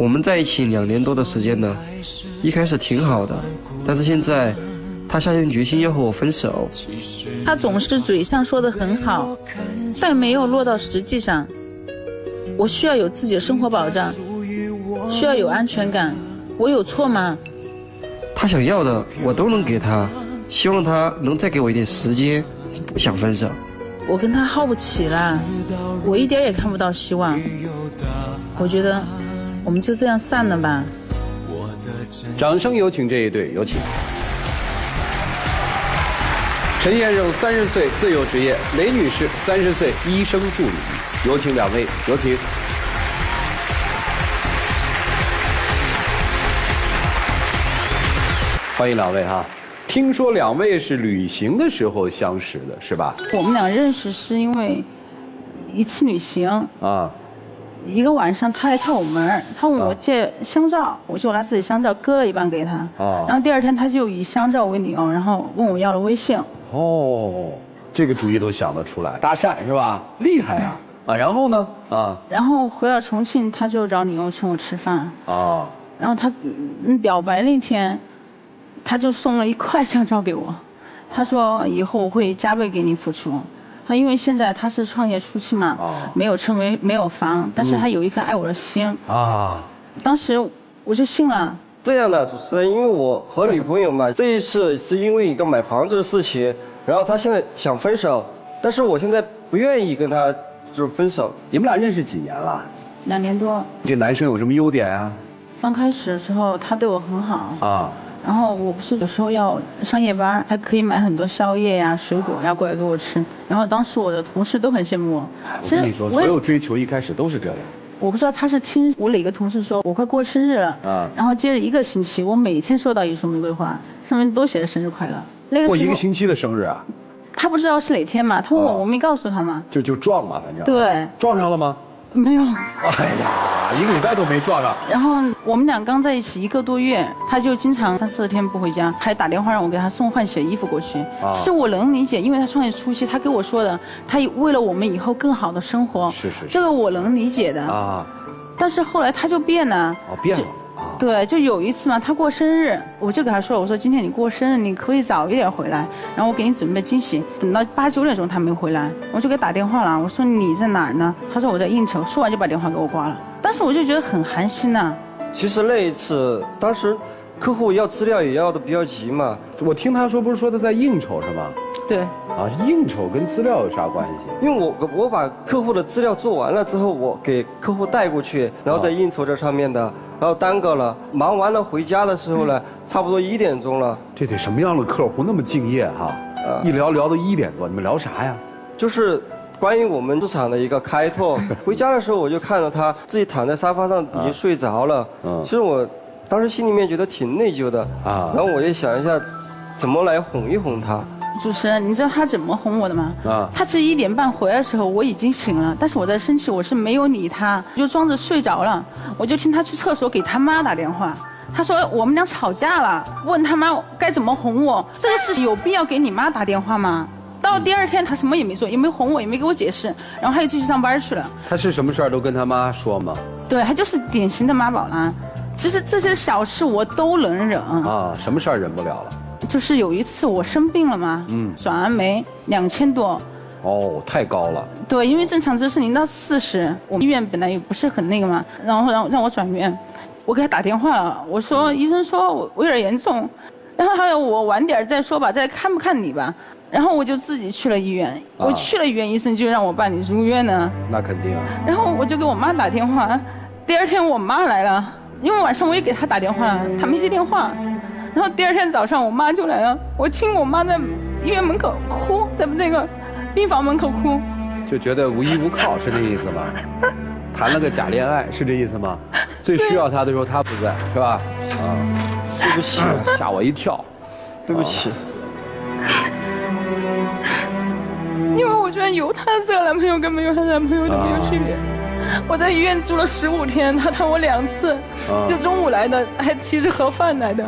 我们在一起2年多的时间呢，一开始挺好的，但是现在他下定决心要和我分手。他总是嘴上说的很好，但没有落到实际上。我需要有自己的生活保障，需要有安全感，我有错吗？他想要的我都能给他，希望他能再给我一点时间，不想分手。我跟他耗不起了，我一点也看不到希望。我觉得我们就这样散了吧。掌声有请这一对，有请。陈先生30岁，自由职业；雷女士30岁，医生助理。有请2位，有请。欢迎2位哈。听说2位是旅行的时候相识的，是吧？我们俩认识是因为一次旅行啊。一个晚上他来敲我门，他问我借香皂，我就拿自己香皂割了一半给他。然后第2天他就以香皂为理由，然后问我要了微信。哦，这个主意都想得出来，搭讪是吧？厉害啊！然后呢？然后回到重庆，他就找理由请我吃饭。然后他表白那天，他就送了1块香皂给我，他说以后我会加倍给你付出。他因为现在他是创业初期嘛，没有车没有房，但是他有一颗爱我的心当时我就信了。这样的主持人，因为我和女朋友嘛，这一次是因为一个买房子的事情，然后他现在想分手，但是我现在不愿意跟他就是分手。你们俩认识几年了？2年多。这男生有什么优点啊？刚开始的时候他对我很好然后我不是有时候要上夜班，还可以买很多宵夜呀、水果要过来给我吃。然后当时我的同事都很羡慕我。我跟你说，所有追求一开始都是这样。我不知道他是听我哪个同事说我快过生日了然后接着1个星期，我每天收到一束玫瑰花，上面都写着生日快乐。那个过1个星期的生日啊？他不知道是哪天嘛，他问我，我没告诉他嘛。就撞嘛，反正。对。撞上了吗？没有。哎呀，1个礼拜都没撞上。然后我们俩刚在一起1个多月，他就经常3、4天不回家，还打电话让我给他送换洗的衣服过去。其实我能理解，因为他创业初期，他跟我说的，他为了我们以后更好的生活，是这个我能理解的但是后来他就变了。变了。对，就有一次嘛，他过生日，我就给他说，我说今天你过生日，你可以早一点回来，然后我给你准备惊喜。等到8、9点钟他没回来，我就给他打电话了，我说你在哪儿呢？他说我在应酬，说完就把电话给我挂了。当时我就觉得很寒心呐。其实那一次，当时客户要资料也要的比较急嘛。我听他说不是说他在应酬是吗？对。应酬跟资料有啥关系？因为我把客户的资料做完了之后，我给客户带过去，然后在应酬这上面的，然后耽搁了，忙完了回家的时候呢，差不多1点钟了。这得什么样的客户那么敬业哈？一聊到1点多，你们聊啥呀？就是关于我们市场的一个开拓。回家的时候我就看到他自己躺在沙发上已经睡着了。其实我当时心里面觉得挺内疚的然后我也想一下，怎么来哄一哄他。主持人，你知道他怎么哄我的吗？他是1点半回来的时候，我已经醒了，但是我在生气，我是没有理他，就装着睡着了。我就听他去厕所给他妈打电话，他说我们俩吵架了，问他妈该怎么哄我。这个事情有必要给你妈打电话吗？到第2天他什么也没做，也没哄我，也没给我解释，然后他又继续上班去了。他是什么事儿都跟他妈说吗？对，他就是典型的妈宝男。其实这些小事我都能忍什么事儿忍不了了？就是有一次我生病了嘛，转完酶2000多。太高了。对，因为正常值是0到40，我们医院本来也不是很那个嘛，然后让我转院，我给他打电话了，我说医生说我有点严重，然后还有我晚点再说吧，再看不看你吧。然后我就自己去了医院，我去了医院，医生就让我办理入院呢。那肯定啊。然后我就给我妈打电话，第2天我妈来了，因为晚上我也给她打电话了，她没接电话。然后第2天早上我妈就来了，我听我妈在医院门口哭，在那个病房门口哭，就觉得无依无靠，是这意思吗？谈了个假恋爱，是这意思吗？最需要他的时候他不在，是吧？对不起，吓我一跳，对不起。因为我觉得有她这个男朋友跟没有她男朋友就没有区别。我在医院住了15天，他谈我2次，就中午来的，还提着盒饭来的。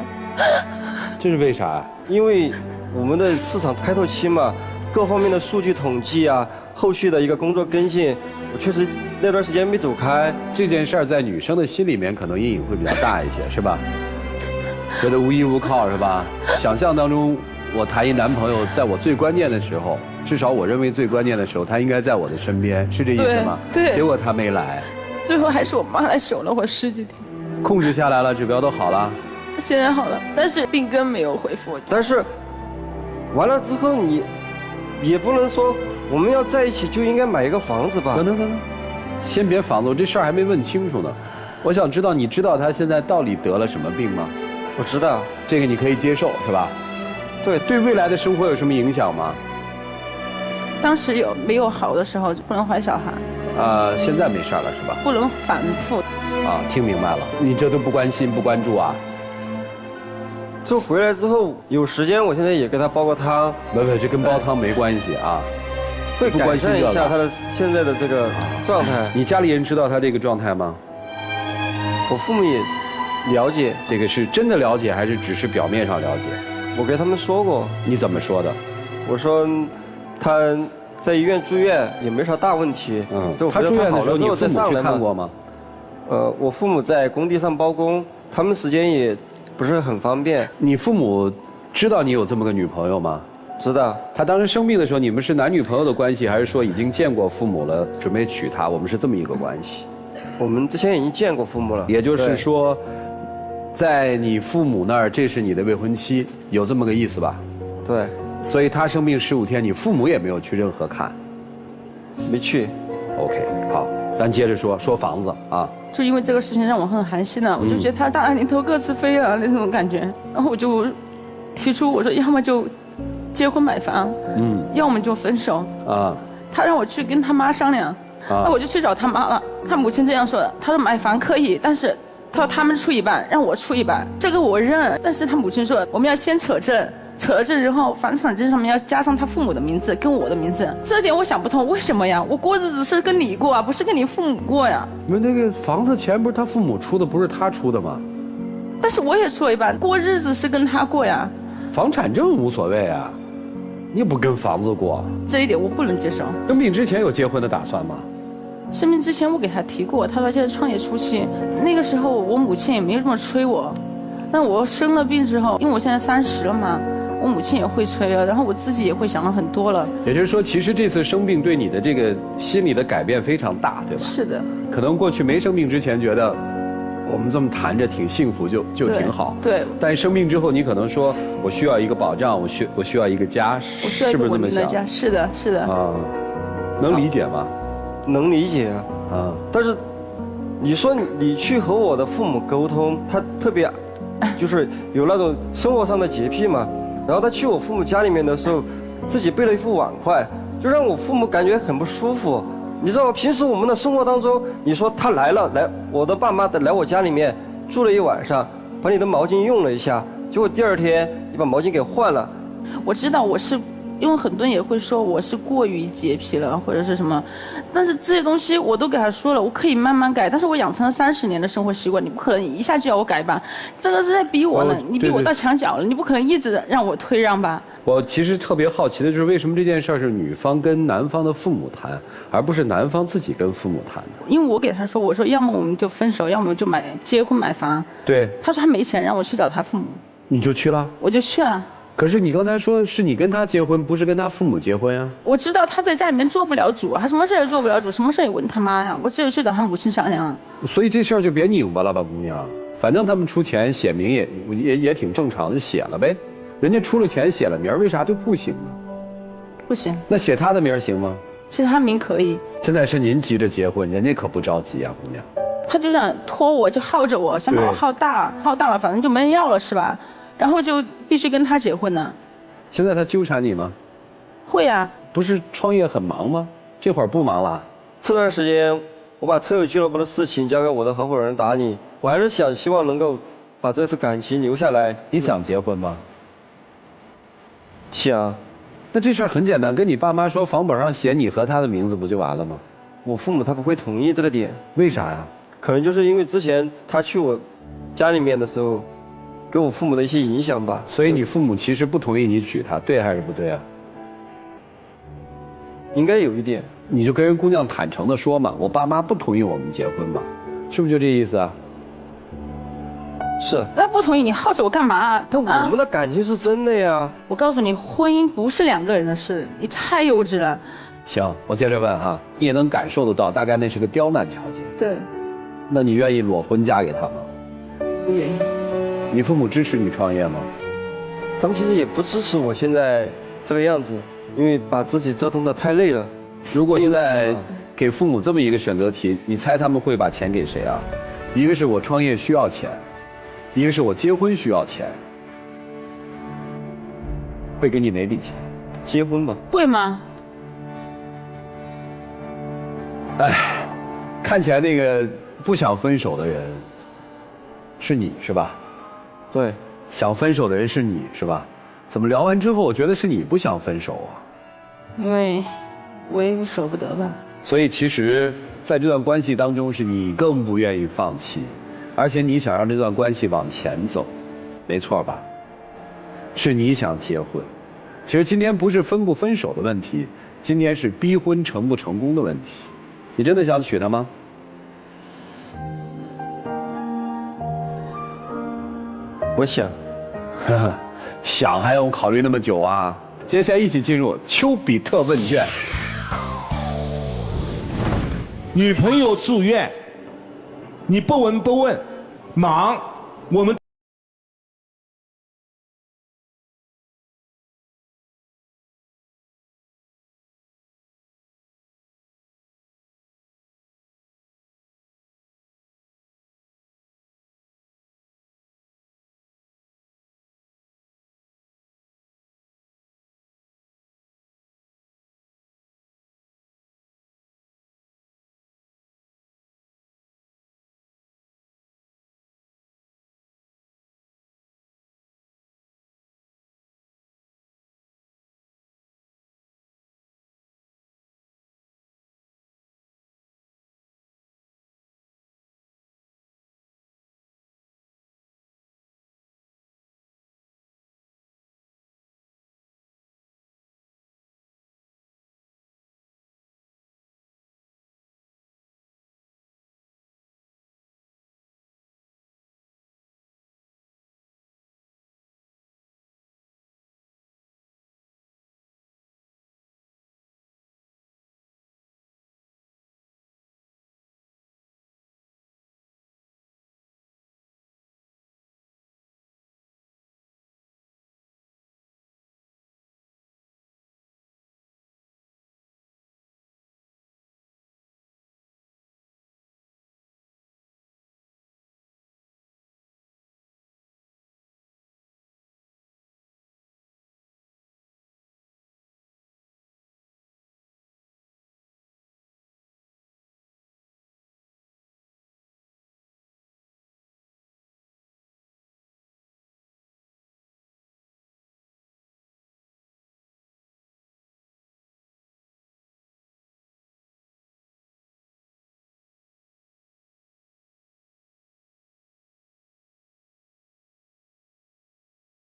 这是为啥？因为我们的市场开拓期嘛，各方面的数据统计啊，后续的一个工作跟进，我确实那段时间没走开。这件事儿在女生的心里面可能阴影会比较大一些，是吧？觉得无依无靠是吧？想象当中，我谈一男朋友，在我最关键的时候，至少我认为最关键的时候，他应该在我的身边，是这意思吗？对。结果他没来，最后还是我妈来守了我10几天。控制下来了，指标都好了。现在好了，但是病根没有恢复。但是，完了之后你，也不能说我们要在一起就应该买一个房子吧？等，先别房子，我这事儿还没问清楚呢。我想知道，你知道他现在到底得了什么病吗？我知道，这个你可以接受是吧？对，对未来的生活有什么影响吗？当时没有好的时候就不能怀小孩。现在没事了是吧？不能反复。听明白了，你这都不关心不关注啊？就回来之后有时间，我现在也给他煲个汤。不，这跟煲汤没关系啊。会改善一下他的现在的这个状态。你家里人知道他这个状态吗？我父母也了解。这个是真的了解，还是只是表面上了解？我给他们说过。你怎么说的？我说他在医院住院也没啥大问题。他住院的时候你父母去看过吗？我父母在工地上包工，他们时间也不是很方便。你父母知道你有这么个女朋友吗？知道。他当时生病的时候，你们是男女朋友的关系，还是说已经见过父母了，准备娶她？我们是这么一个关系。我们之前已经见过父母了。也就是说，在你父母那儿，这是你的未婚妻，有这么个意思吧？对。所以他生病15天，你父母也没有去任何看？没去。OK， 好，咱接着说房子啊。就因为这个事情让我很寒心呢，我就觉得他大难临头各自飞了那种感觉，然后我就提出我说要么就结婚买房，要么就分手啊。他让我去跟他妈商量，那我就去找他妈了。他母亲这样说的，他说买房可以，但是他说他们出一半，让我出一半，这个我认。但是他母亲说我们要先扯证。扯了证之后，房产证上面要加上他父母的名字跟我的名字，这点我想不通，为什么呀？我过日子是跟你过啊，不是跟你父母过呀。你们那个房子钱不是他父母出的，不是他出的吗？但是我也出了一半，过日子是跟他过呀。房产证无所谓啊，你也不跟房子过。这一点我不能接受。生病之前有结婚的打算吗？生病之前我给他提过，他说现在创业初期，那个时候我母亲也没这么催我。但我生了病之后，因为我现在30了嘛。我母亲也会催了，然后我自己也会想了很多了。也就是说，其实这次生病对你的这个心理的改变非常大，对吧？是的。可能过去没生病之前觉得，我们这么谈着挺幸福，就挺好。对。但生病之后，你可能说我需要一个保障，我需要一个家，是不是这么想？是的，是的。啊，能理解吗？能理解啊。但是，你说你去和我的父母沟通，他特别，就是有那种生活上的洁癖嘛。然后他去我父母家里面的时候，自己备了一副碗筷，就让我父母感觉很不舒服。你知道吗？平时我们的生活当中，你说他来我的爸妈来我家里面住了一晚上，把你的毛巾用了一下，结果第2天你把毛巾给换了。我知道我是，因为很多人也会说我是过于洁癖了或者是什么，但是这些东西我都给他说了，我可以慢慢改。但是我养成了30年的生活习惯，你不可能一下就要我改吧？这个是在逼我呢，你逼我到墙角了，你不可能一直让我退让吧？我其实特别好奇的就是为什么这件事是女方跟男方的父母谈，而不是男方自己跟父母谈的？因为我给他说，我说要么我们就分手，要么就结婚买房。对。他说他没钱，让我去找他父母。你就去了？我就去了。可是你刚才说是你跟他结婚，不是跟他父母结婚呀？我知道他在家里面做不了主，他什么事也做不了主，什么事也问他妈呀。我只有去找他母亲商量。所以这事儿就别拧巴了吧，姑娘。反正他们出钱写名也挺正常的，就写了呗。人家出了钱写了名，为啥就不行呢？不行。那写他的名行吗？写他名可以。现在是您急着结婚，人家可不着急呀，姑娘。他就想拖我，就耗着我，想把我耗大了，反正就没人要了是吧？然后就必须跟他结婚呢。现在他纠缠你吗？会啊。不是创业很忙吗？这会儿不忙了？这段时间我把车友俱乐部的事情交给我的合伙人打理，我还是希望能够把这次感情留下来。你想结婚吗？想。那这事儿很简单，跟你爸妈说，房本上写你和他的名字不就完了吗？我父母他不会同意这个点。为啥呀？可能就是因为之前他去我家里面的时候，给我父母的一些影响吧。所以你父母其实不同意你娶她，对还是不对啊？应该有一点。你就跟人姑娘坦诚的说嘛，我爸妈不同意我们结婚嘛，是不是就这意思啊？是。那不同意你耗着我干嘛？但我们的感情是真的呀。我告诉你，婚姻不是2个人的事，你太幼稚了。行，我接着问哈，你也能感受得到，大概那是个刁难条件。对。那你愿意裸婚嫁给他吗？不愿意。你父母支持你创业吗？他们其实也不支持我现在这个样子，因为把自己折腾得太累了。如果现在给父母这么一个选择题，你猜他们会把钱给谁啊？一个是我创业需要钱，一个是我结婚需要钱，会给你哪笔钱？结婚吧。会吗？哎，看起来那个不想分手的人是你是吧？对。想分手的人是你是吧？怎么聊完之后，我觉得是你不想分手啊？因为我也舍不得吧。所以其实在这段关系当中，是你更不愿意放弃，而且你想让这段关系往前走，没错吧？是你想结婚。其实今天不是分不分手的问题，今天是逼婚成不成功的问题。你真的想娶她吗？我想。想还用考虑那么久啊？接下来一起进入丘比特问卷。女朋友住院，你不闻不问，忙，我们。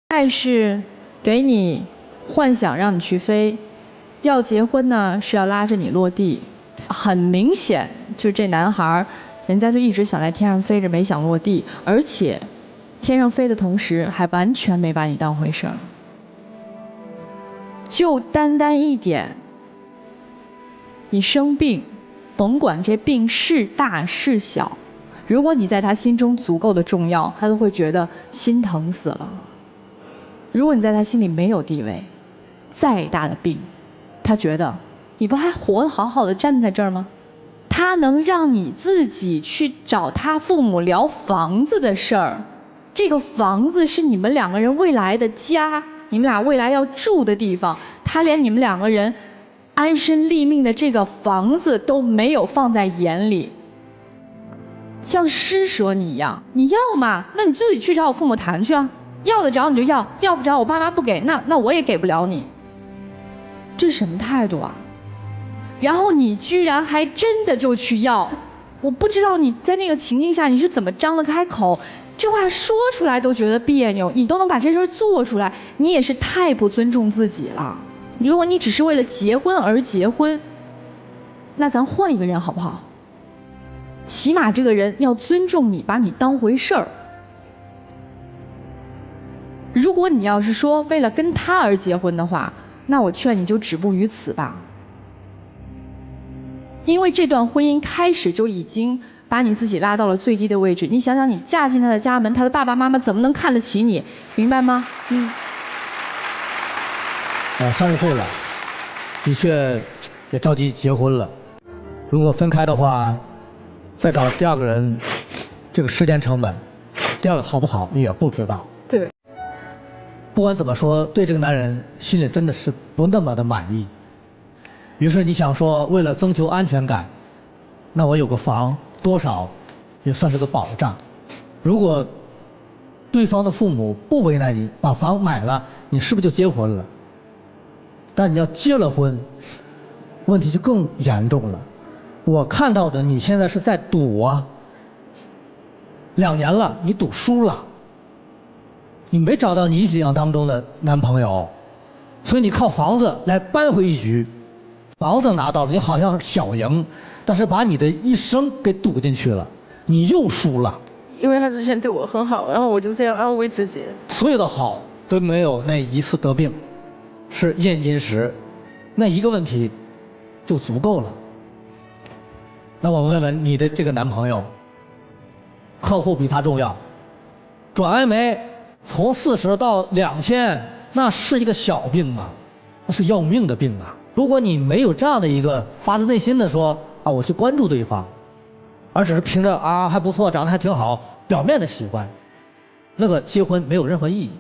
爱是给你幻想让你去飞，要结婚呢是要拉着你落地。很明显，就这男孩，人家就一直想在天上飞着，没想落地，而且天上飞的同时还完全没把你当回事儿。就单单一点，你生病，甭管这病是大是小，如果你在他心中足够的重要，他都会觉得心疼死了。如果你在他心里没有地位，再大的病，他觉得你不还活得好好的站在这儿吗？他能让你自己去找他父母聊房子的事儿，这个房子是你们2个人未来的家，你们俩未来要住的地方，他连你们2个人安身立命的这个房子都没有放在眼里，像施舍你一样。你要嘛，那你自己去找我父母谈去啊，要得着你就要，要不着我爸妈不给，那我也给不了你。这是什么态度啊？然后你居然还真的就去要，我不知道你在那个情境下你是怎么张得开口，这话说出来都觉得别扭，你都能把这事儿做出来，你也是太不尊重自己了。如果你只是为了结婚而结婚，那咱换一个人好不好？起码这个人要尊重你，把你当回事儿。如果你要是说为了跟他而结婚的话，那我劝你就止步于此吧。因为这段婚姻开始就已经把你自己拉到了最低的位置。你想想，你嫁进他的家门，他的爸爸妈妈怎么能看得起你？明白吗？30岁了，的确也着急结婚了。如果分开的话，再找第二个人，这个时间成本，第二个好不好你也不知道。对。不管怎么说，对这个男人心里真的是不那么的满意。于是你想说，为了增求安全感，那我有个房，多少也算是个保障。如果对方的父母不为难你，把房买了，你是不是就结婚了？但你要结了婚，问题就更严重了。我看到的你现在是在赌啊，2年了，你赌输了，你没找到你理想当中的男朋友，所以你靠房子来扳回一局。房子拿到了，你好像小赢，但是把你的一生给赌进去了，你又输了。因为他之前对我很好，然后我就这样安慰自己。所有的好都没有那一次得病是验金石，那一个问题就足够了。那我问问你的这个男朋友，客户比他重要，转氨酶从40到2000，那是一个小病啊，那是要命的病啊。如果你没有这样的一个发自内心的说啊，我去关注对方，而只是凭着啊还不错，长得还挺好，表面的喜欢，那个结婚没有任何意义。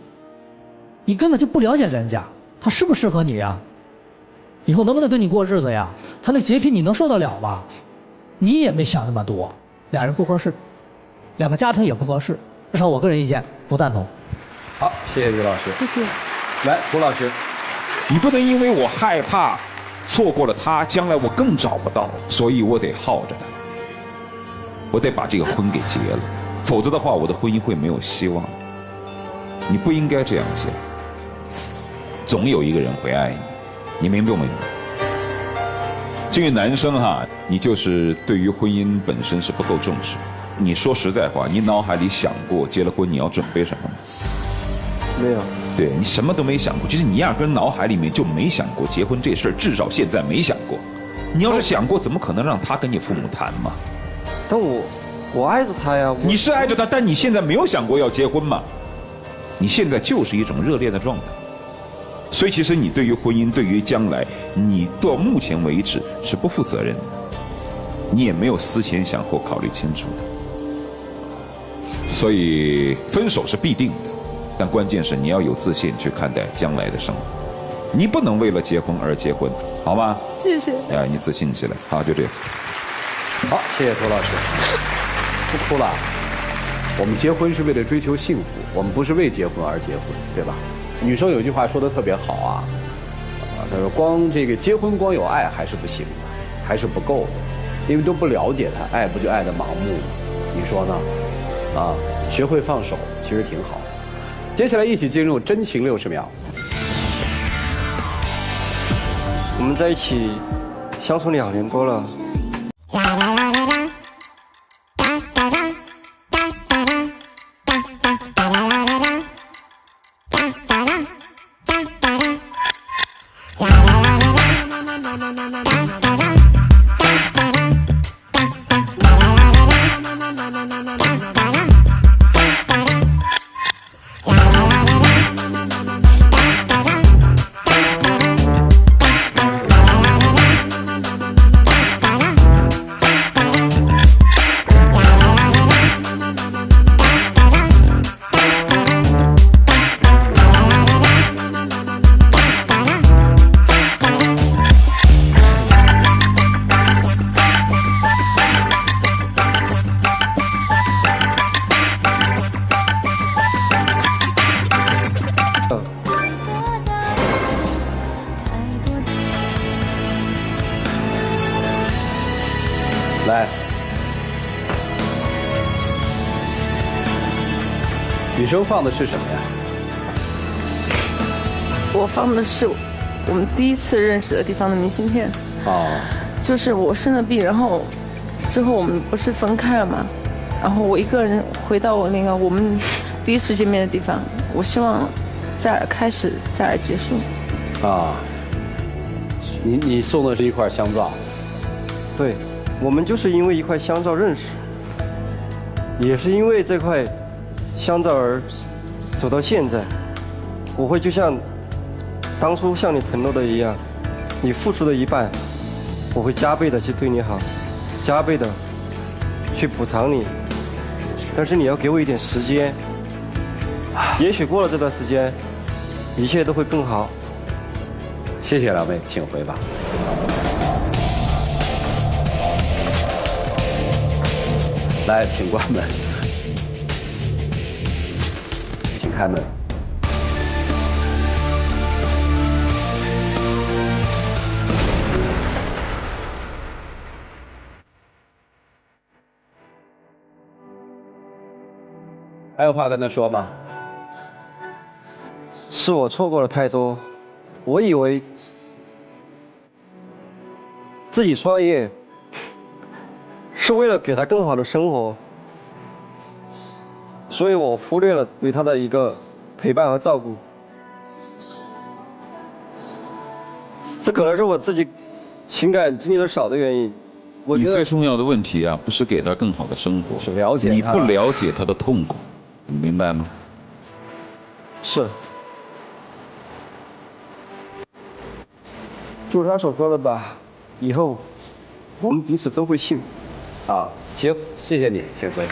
你根本就不了解人家，他适不适合你呀？以后能不能跟你过日子呀？他那洁癖你能受得了吗？你也没想那么多，俩人不合适，2个家庭也不合适，至少我个人意见不赞同。好，谢谢于老师。谢谢。来，胡老师。你不能因为我害怕错过了他，将来我更找不到，所以我得耗着他，我得把这个婚给结了，否则的话我的婚姻会没有希望。你不应该这样想，总有一个人会爱你，你明白不明白？这个男生哈，你就是对于婚姻本身是不够重视。你说实在话，你脑海里想过结了婚你要准备什么吗？没有。对，你什么都没想过，就是你压根脑海里面就没想过结婚这事儿，至少现在没想过。你要是想过，怎么可能让他跟你父母谈嘛？但我爱着他呀。你是爱着他，但你现在没有想过要结婚嘛？你现在就是一种热恋的状态。所以其实你对于婚姻，对于将来，你到目前为止是不负责任的，你也没有思前想后考虑清楚的。所以分手是必定的。但关键是你要有自信去看待将来的生活，你不能为了结婚而结婚，好吗？谢谢。哎，你自信起来，好，就这样。好，谢谢涂老师。不哭了，我们结婚是为了追求幸福，我们不是为结婚而结婚，对吧？女生有句话说得特别好啊，她说光这个结婚光有爱还是不行的，还是不够的，因为都不了解他，爱不就爱得盲目吗？你说呢？啊，学会放手其实挺好。接下来一起进入真情60秒。我们在一起相处2年多了。来，女生放的是什么呀？我放的是我们第一次认识的地方的明信片。哦。就是我生了病，然后之后我们不是分开了嘛，然后我一个人回到我们第一次见面的地方，我希望在而开始，在而结束。啊。你送的是一块香皂。对，我们就是因为一块香皂认识，也是因为这块香皂而走到现在。我会就像当初向你承诺的一样，你付出的一半，我会加倍的去对你好，加倍的去补偿你。但是你要给我一点时间，也许过了这段时间，一切都会更好。谢谢两位，请回吧。来，请关门，请开门。还有话跟他说吗？是我错过了太多，我以为自己创业是为了给他更好的生活，所以我忽略了对他的一个陪伴和照顾。这可能是我自己情感经历的少的原因。你最重要的问题啊，不是给他更好的生活，是了解他，你不了解他的痛苦，你明白吗？是。就如他所说的吧，以后我们彼此都会幸福。好，行，谢谢你，请回。